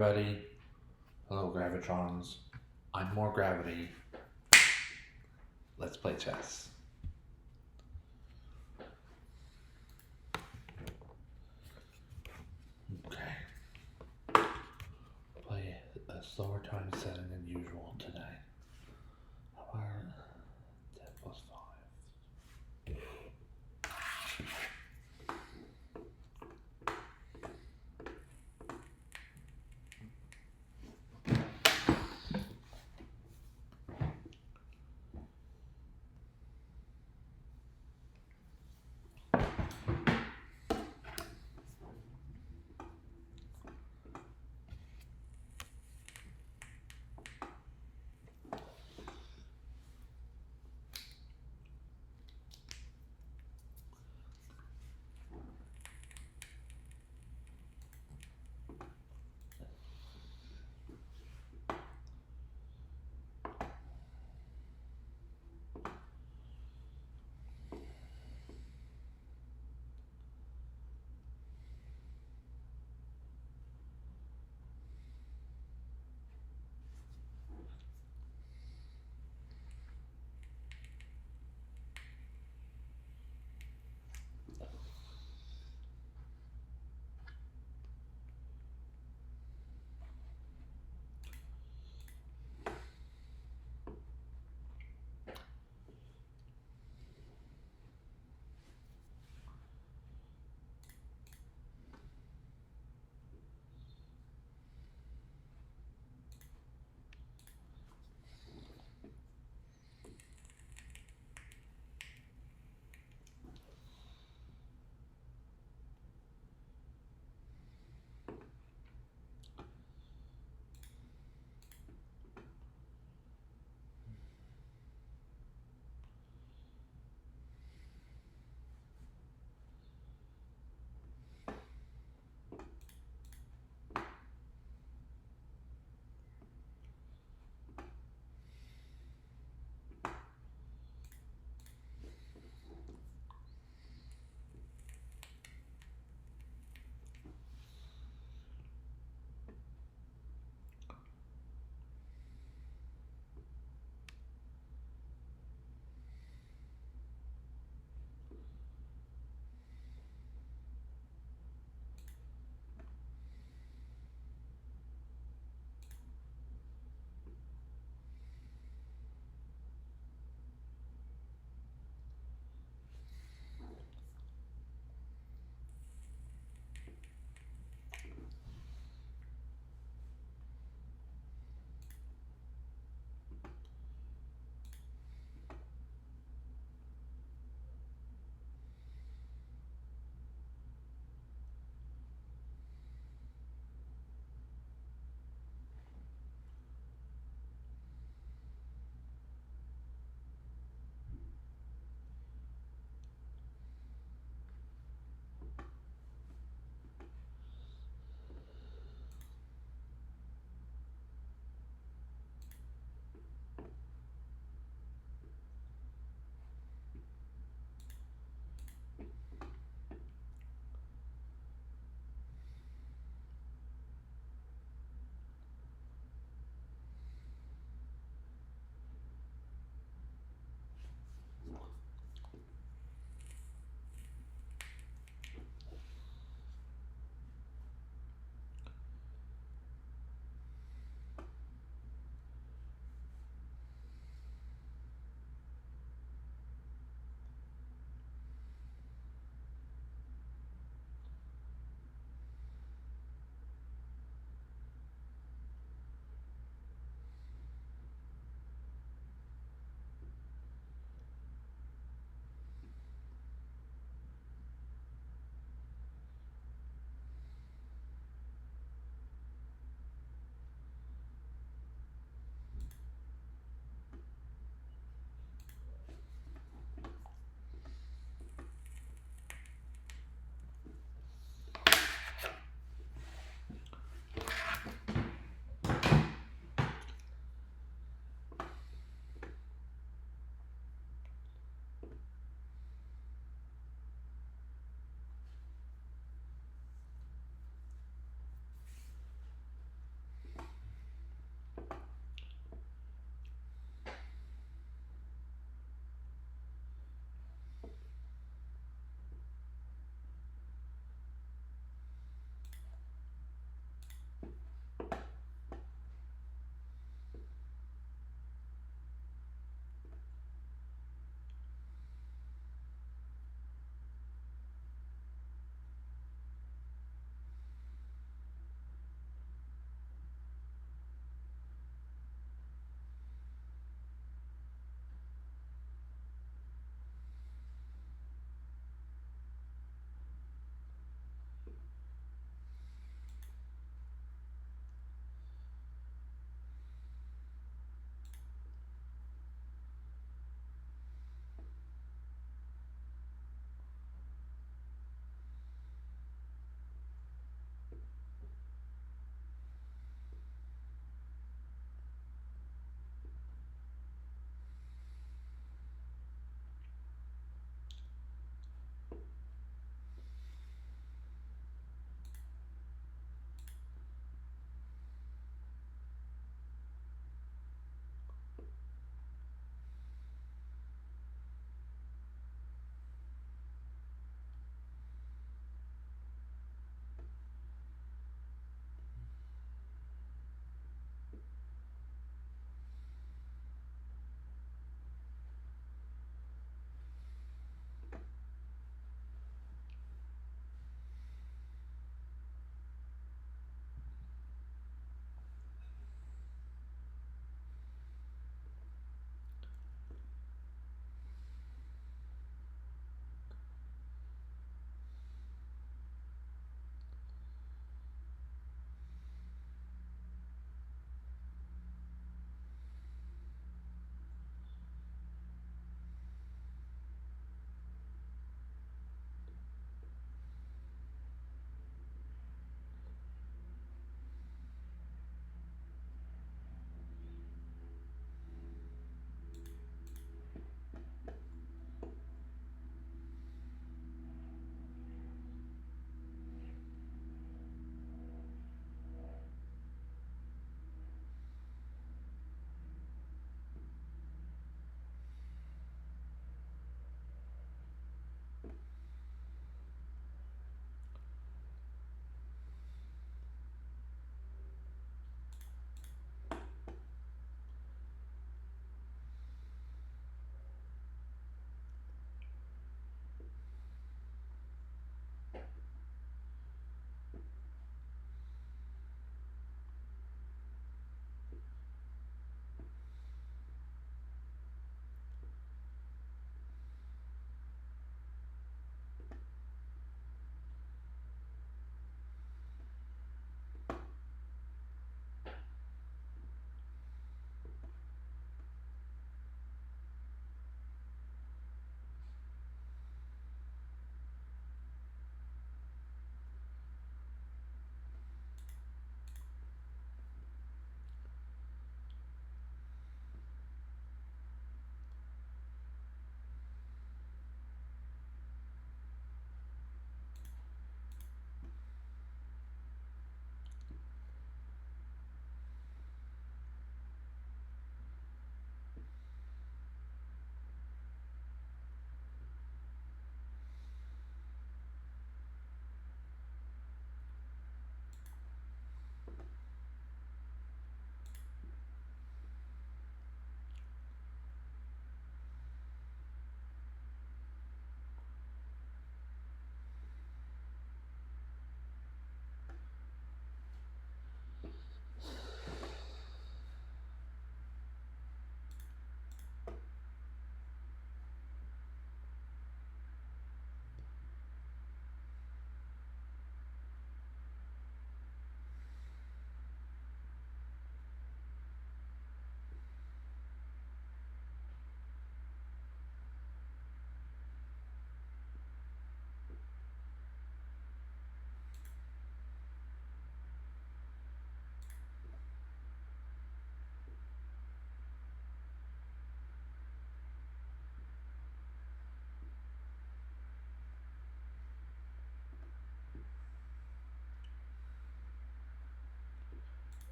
Buddy, hello Gravitrons. I'm more gravity. Let's play chess. Okay. Play a slower time setting than usual today. However, 10 plus 5.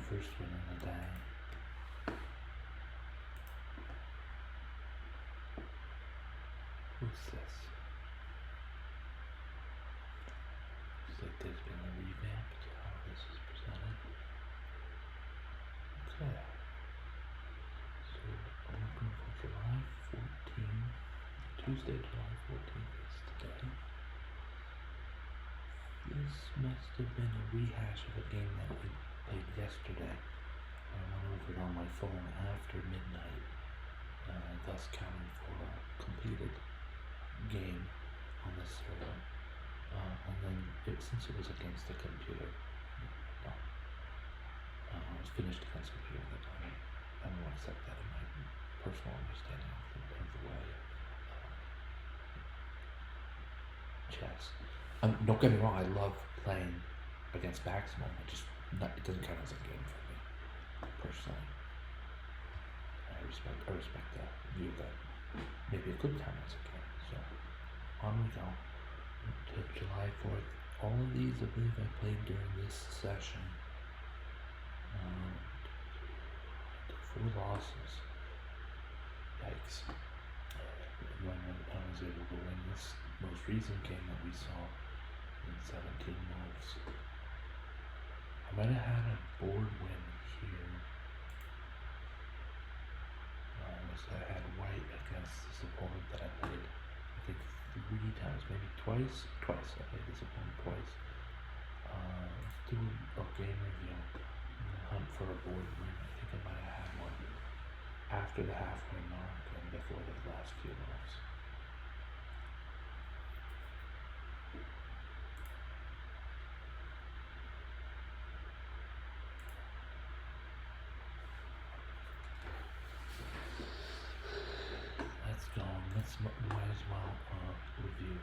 first win of the day. Who's this? Looks like there's been a revamp to how this is presented. Okay. So I'm looking for July 14th. Tuesday, July 14th is today. This must have been a rehash of a game that we played yesterday. I went over it on my phone after midnight, thus counting for a completed game on the server. And then, since it was against the computer, it was finished against the computer that time. I don't accept that in my personal understanding of the way chess. Don't get me wrong, I love playing against Maximum. It doesn't count as a game for me, personally. I respect the view that maybe it could count as a game. So, on we go to July 4th. All of these, I believe, I played during this session. 4 losses. Yikes. When I was able to win this most recent game that we saw in 17 moves. I might have had a board win here. So I had white against this opponent that I played, I think 3 times, maybe twice. I played this opponent twice. Let's do a game review. Hunt for a board win. I think I might have had one after the halfway mark and before the last few moves. Let's go. Might as well review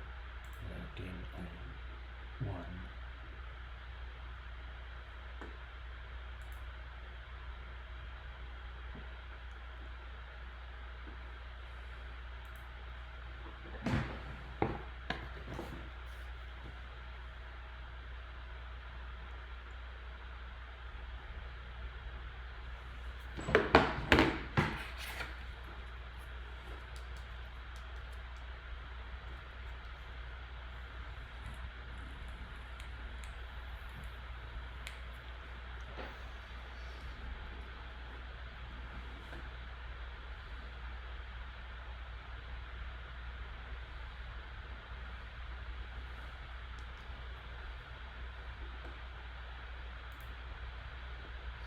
the game I won.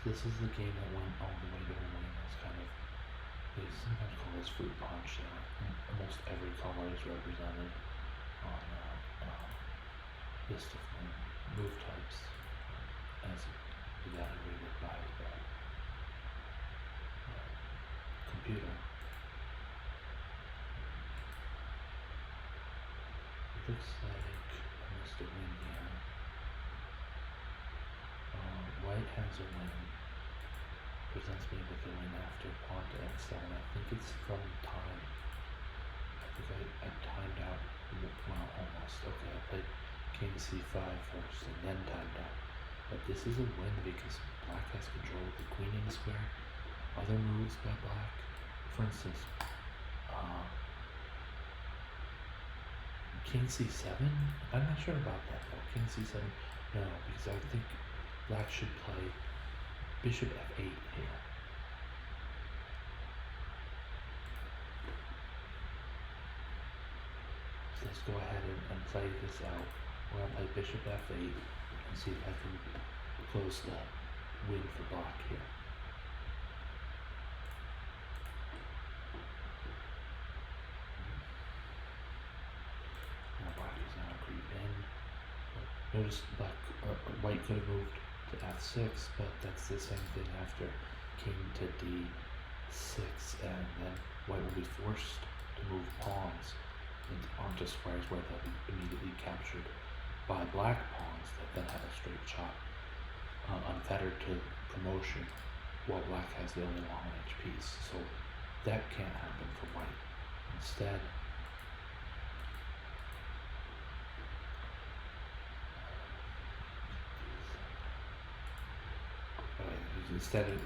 This is the game that went all the way to a win. It's kind of, they sometimes call this fruit punch. Almost every color is represented on list of move types as evaluated by the computer. It looks like I missed a win here. White has a win. Presents me with a win after pawn to x7. I think it's from time. I think I timed out. Well, almost. Okay, I played king c5 first and then timed out. But this is a win because black has control of the queen in the square. Other moves by black, for instance, king c7. I'm not sure about that though. King c7. No, because I think black should play bishop f8 here. So let's go ahead and play this out. We're going to play bishop f8 and see if I can close the win for black here. Now black is now creep in. Notice white could have moved to f6, but that's the same thing after king to d6, and then white will be forced to move pawns onto squares where they'll be immediately captured by black pawns that then have a straight shot, unfettered to promotion, while black has the only long range piece. So that can't happen for white. Instead, instead of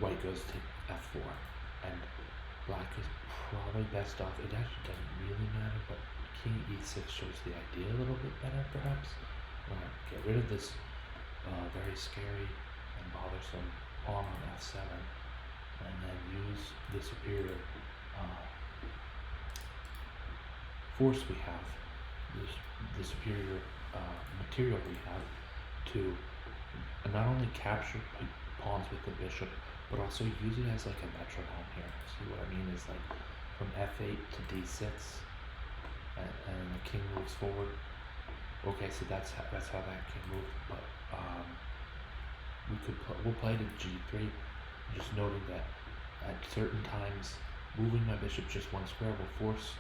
white goes to f4, and black is probably best off. It actually doesn't really matter, but king e6 shows the idea a little bit better, perhaps. Get rid of this very scary and bothersome pawn on f7, and then use the superior force we have, the superior material we have, to not only capture pawns with the bishop, but also use it as like a metronome here. See what I mean is like from f8 to d6, and the king moves forward. Okay, so that's how that king moved. But we'll play to g3, just noting that at certain times, moving my bishop just one square will force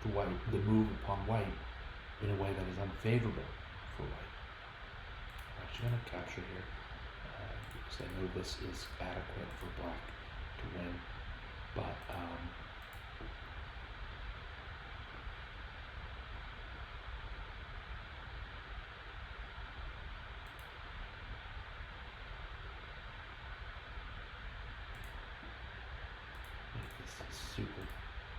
the move upon white in a way that is unfavorable for white. I'm actually going to capture here because I know this is adequate for black to win, but make this super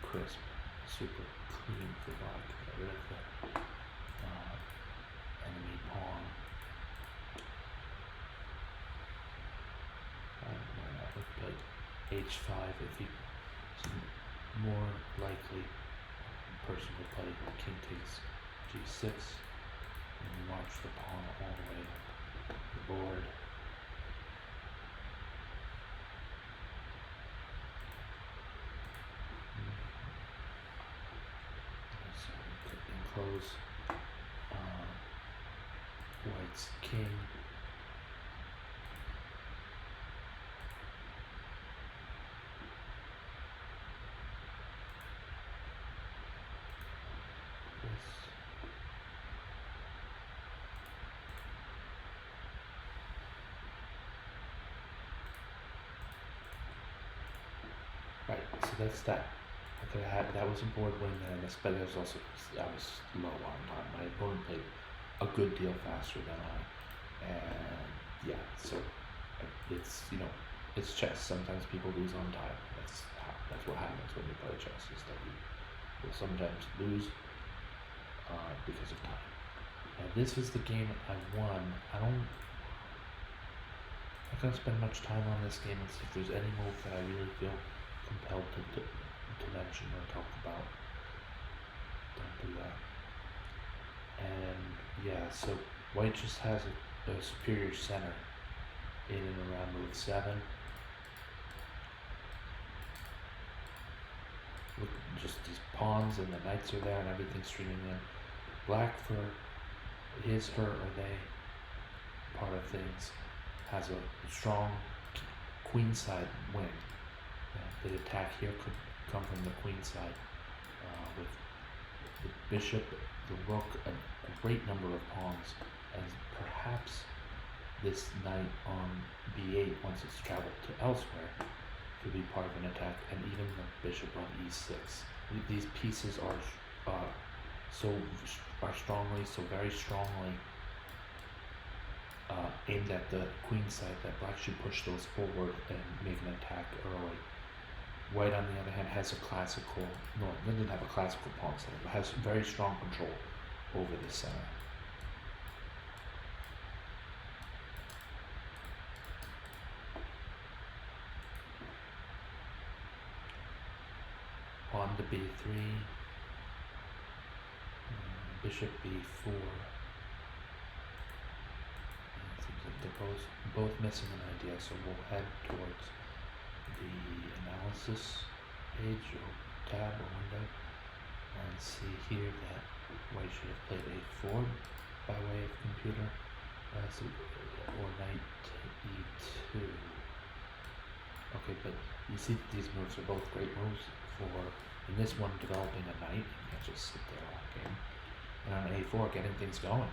crisp, super clean for black. Get rid of the enemy pawn. Why not play h5 if he more likely person would play king takes g6 and march the pawn all the way up the board. So we could enclose white's king. Right, so that's that. Okay, that was a board win, and but I was low on time. My opponent played a good deal faster than I, and yeah, so it's it's chess. Sometimes people lose on time. That's what happens when you play chess. Is that you will sometimes lose because of time. Now this was the game I won. I'm not gonna spend much time on this game and see if there's any move that I really feel compelled to mention or talk about. Don't do that. And yeah, so white just has a superior center in and around move 7. Look, just these pawns and the knights are there and everything's streaming in. Black, for his, her, or they part of things, has a strong queenside wing. The attack here could come from the queen side with the bishop, the rook, a great number of pawns, and perhaps this knight on b8, once it's traveled to elsewhere, could be part of an attack, and even the bishop on e6. These pieces are very strongly aimed at the queen side that black should push those forward and make an attack early. White, on the other hand, has it doesn't have a classical pawn center, but has very strong control over the center. Pawn to b3, bishop b4. It seems like they're both missing an idea, so we'll head towards the analysis page or tab or window and see here that white should have played a4 by way of computer, or knight to e2. Okay, but you see these moves are both great moves for, in this one, developing a knight. You can't just sit there all game. And on a4, getting things going.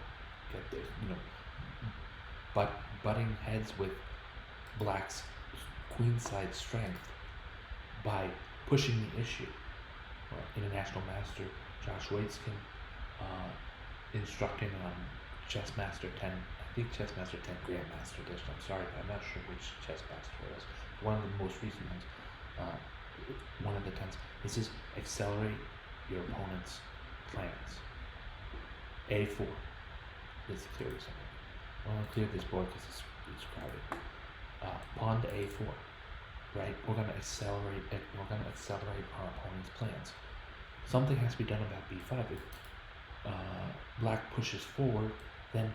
Butting heads with black's queenside strength by pushing the issue. International master Josh Waitzkin instructing on Chessmaster 10, I think Chessmaster 10 Grandmaster Edition. I'm sorry, but I'm not sure which Chessmaster it was. One of the most recent ones. One of the 10s. It says accelerate your opponent's plans. A4 is clear something. I want to clear this board because it's crowded. Pawn to A4. Right? We're gonna accelerate it. We're gonna accelerate our opponent's plans. Something has to be done about B5. If black pushes forward, then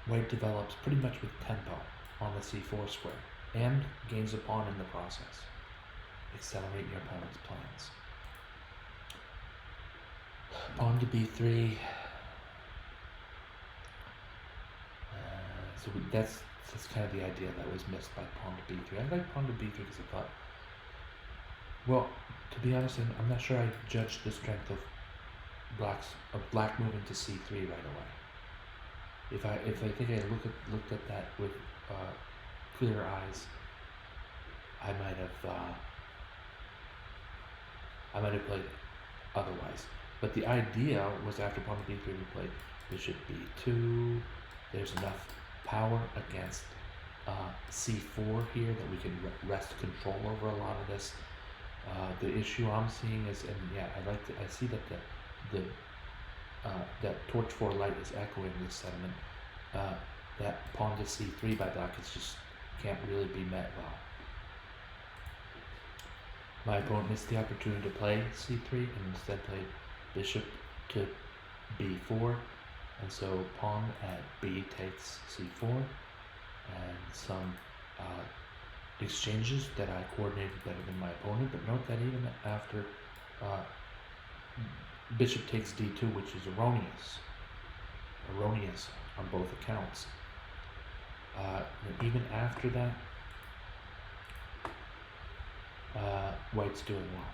white develops pretty much with tempo on the C4 square and gains a pawn in the process. Accelerate your opponent's plans. Pawn to B3. So that's kind of the idea that was missed by pawn to B3. I like pawn to B3 because I thought, well, to be honest, I'm not sure I judged the strength of black moving to C3 right away. If I think I looked at that with clear eyes, I might have played otherwise. But the idea was after pawn to B3 we played bishop B2. There's enough power against C4 here that we can wrest control over a lot of this. The issue I'm seeing is, and yeah, I see that that torch 4 light is echoing this sentiment. That pawn to C3 by black is just can't really be met well. My opponent missed the opportunity to play C3 and instead played bishop to B4, and so pawn at B takes C4, and some exchanges that I coordinated better than my opponent. But note that even after bishop takes D2, which is erroneous on both accounts, and even after that, white's doing well.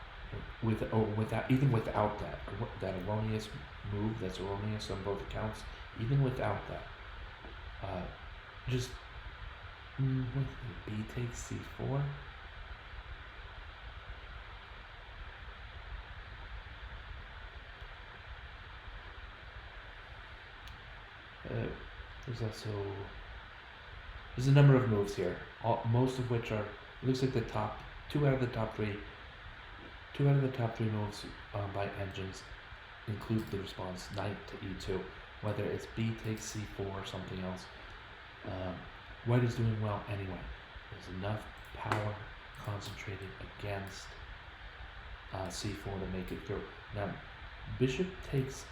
Without that erroneous move, that's erroneous on both accounts. Even without that, just B takes C4. There's a number of moves here. Most of which are, it looks like the top two out of the top three moves by engines include the response knight to E2, whether it's B takes C4 or something else. White is doing well anyway. There's enough power concentrated against C4 to make it through. Now, bishop takes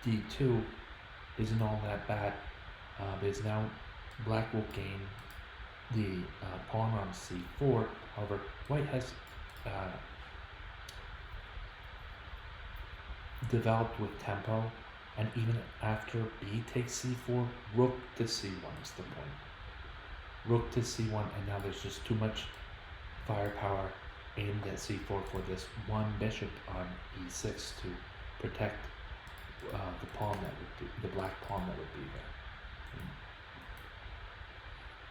D2 isn't all that bad, because now black will gain the pawn on C4. However, white has developed with tempo, and even after B takes C4, rook to C1 is the point. Rook to C1, and now there's just too much firepower aimed at C4 for this one bishop on E6 to protect the black pawn that would be there.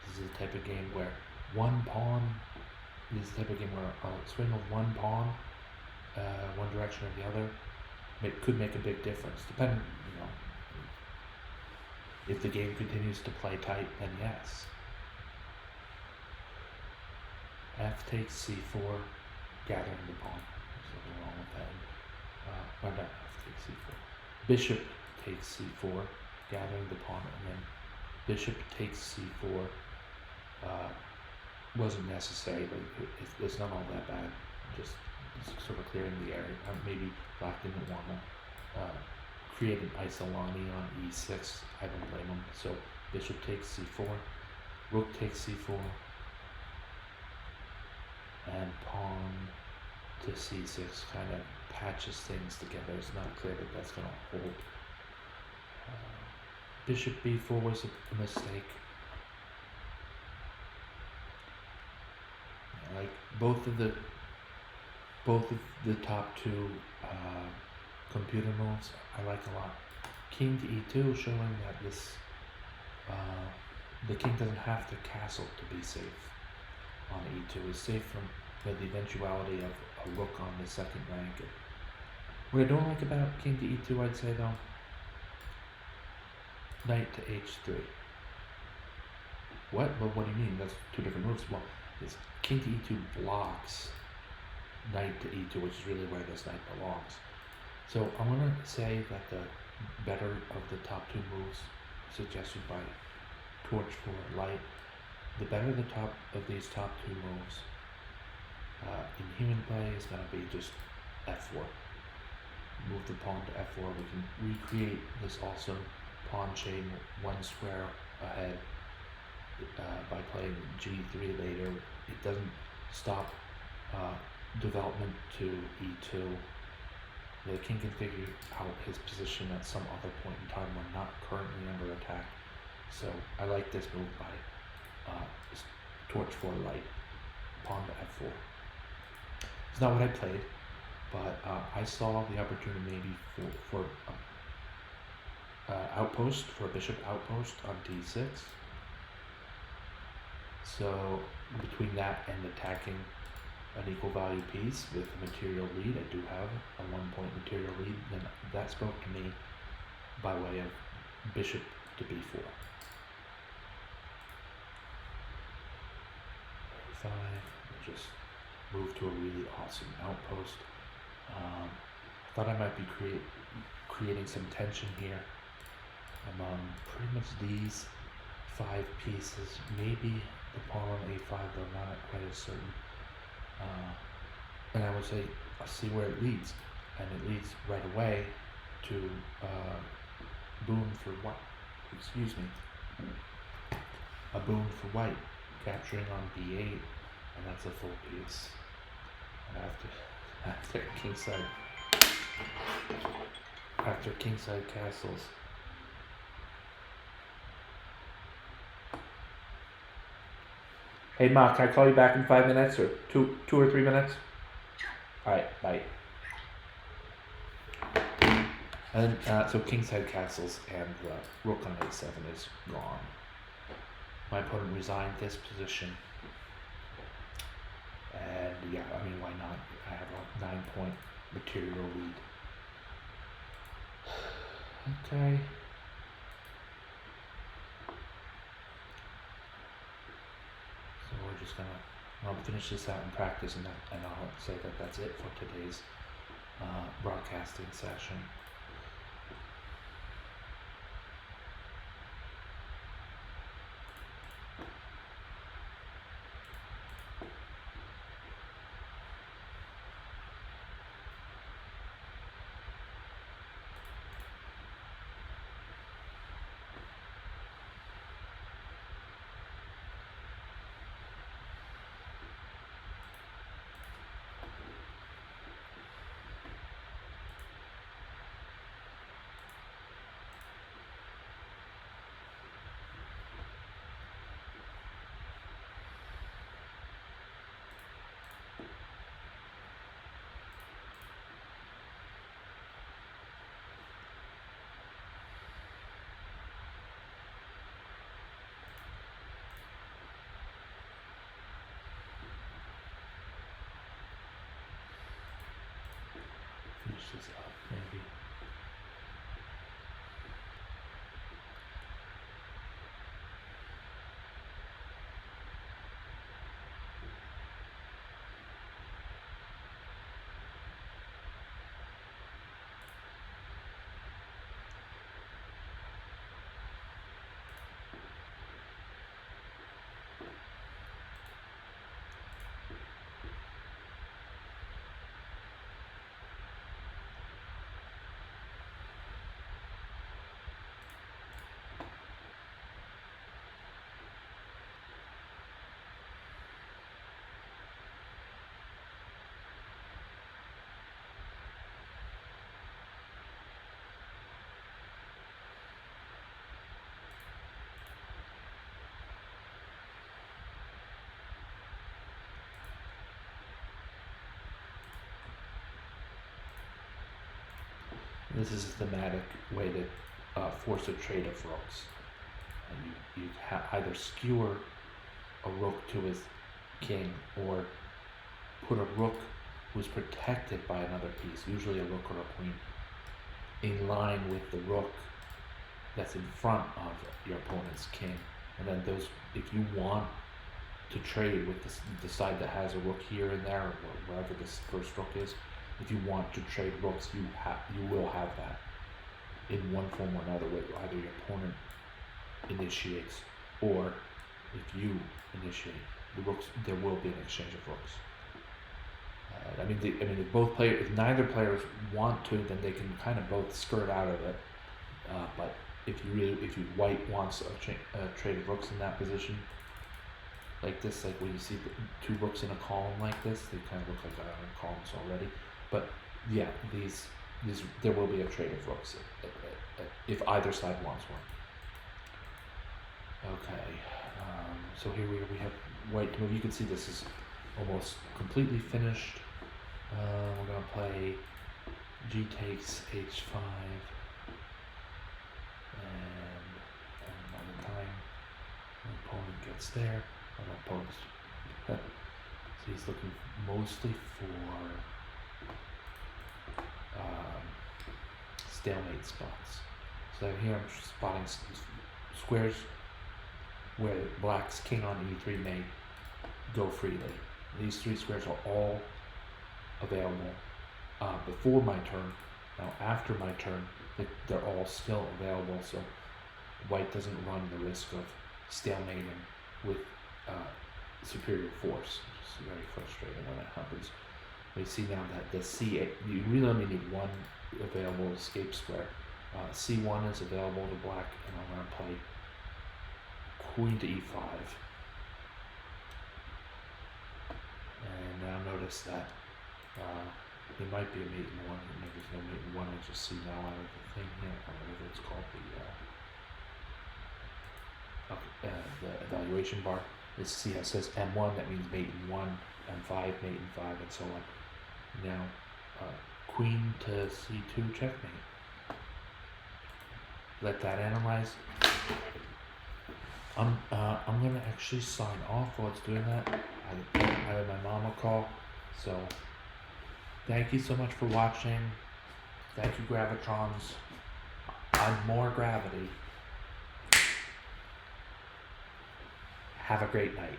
This is the type of game where a swing of one pawn, one direction or the other, could make a big difference. Depending, if the game continues to play tight, then yes. F takes C4, gathering the pawn. There's nothing wrong with that. Not F takes C4. Bishop takes C4, gathering the pawn, and then bishop takes C4 wasn't necessary, but it's not all that bad. Just sort of clearing the area. Maybe black didn't want to create an Isolani on E6. I don't blame him. So bishop takes C4, rook takes C4, and pawn to C6 kind of patches things together. It's not clear that that's going to hold. Bishop B4 was a mistake. Like both of the top two computer moves I like a lot. King to E2, showing that this the king doesn't have to castle to be safe on E2. Is safe from the eventuality of a rook on the second rank. What I don't like about king to E2, I'd say though, knight to h3. What? Well, what do you mean? That's two different moves. Well, it's king to e2 blocks knight to e2, which is really where this knight belongs. So I'm going to say that the better of the top two moves suggested by Torch for Light, the better the top of these top two moves in human play is going to be just f4. Move the pawn to f4. We can recreate this also pawn chain one square ahead by playing g3 later. It doesn't stop development to e2. The king can figure out his position at some other point in time when not currently under attack. So I like this move by Torch for Light, pawn to f4. It's not what I played, but I saw the opportunity maybe for outpost, for a bishop outpost on d6. So between that and attacking an equal value piece with a material lead, I do have a 1 point material lead, then that spoke to me by way of bishop to b4. 5, we'll just move to a really awesome outpost. Thought I might be creating some tension here among pretty much these 5 pieces, maybe the pawn on a5, though not quite as certain. And I would say, I'll see where it leads, and it leads right away to boon for white. Excuse me, a boon for white, capturing on b8, and that's a full piece. And after kingside castles. Hey Ma, can I call you back in 5 minutes or two or 3 minutes? Alright, bye. And so kingside castles and the rook on a7 is gone. My opponent resigned this position. And yeah, I mean, why not? I have a 9 point material lead. Okay. So we're just I'll finish this out in practice, and I'll say that that's it for today's broadcasting session. Finish this up, maybe. This is a thematic way to force a trade of rooks. And you either skewer a rook to his king, or put a rook who's protected by another piece, usually a rook or a queen, in line with the rook that's in front of your opponent's king, and then those, if you want to trade with the side that has a rook here and there, or wherever this first rook is, if you want to trade rooks, you will have that in one form or another, with either your opponent initiates or if you initiate the rooks, there will be an exchange of rooks. If both players, if neither players want to, then they can kind of both skirt out of it. But if white wants a trade of rooks in that position, like this, like when you see the two rooks in a column like this, they kind of look like columns already. But yeah, these there will be a trade of rooks if either side wants one. Okay, so here we have white to move. You can see this is almost completely finished. We're gonna play G takes H5, and by the time my opponent gets there, so he's looking mostly for stalemate spots. So here I'm spotting squares where black's king on e3 may go freely. These three squares are all available before my turn. Now after my turn, they're all still available, so white doesn't run the risk of stalemating with superior force, which is very frustrating when that happens. We see now that the C8, you really only need one available escape square. C1 is available to black, and I'm going to play queen to e5. And now notice that there might be a mate in one. Maybe there's no mate in one. I just see now out of the thing here, whatever it's called, the evaluation bar. It says M1, that means mate in 1, M5, mate in 5, and so on. Now, queen to C2 checkmate. Let that analyze. I'm gonna actually sign off while it's doing that. I had my mom a call, so thank you so much for watching. Thank you, Gravitrons. I'm more gravity. Have a great night.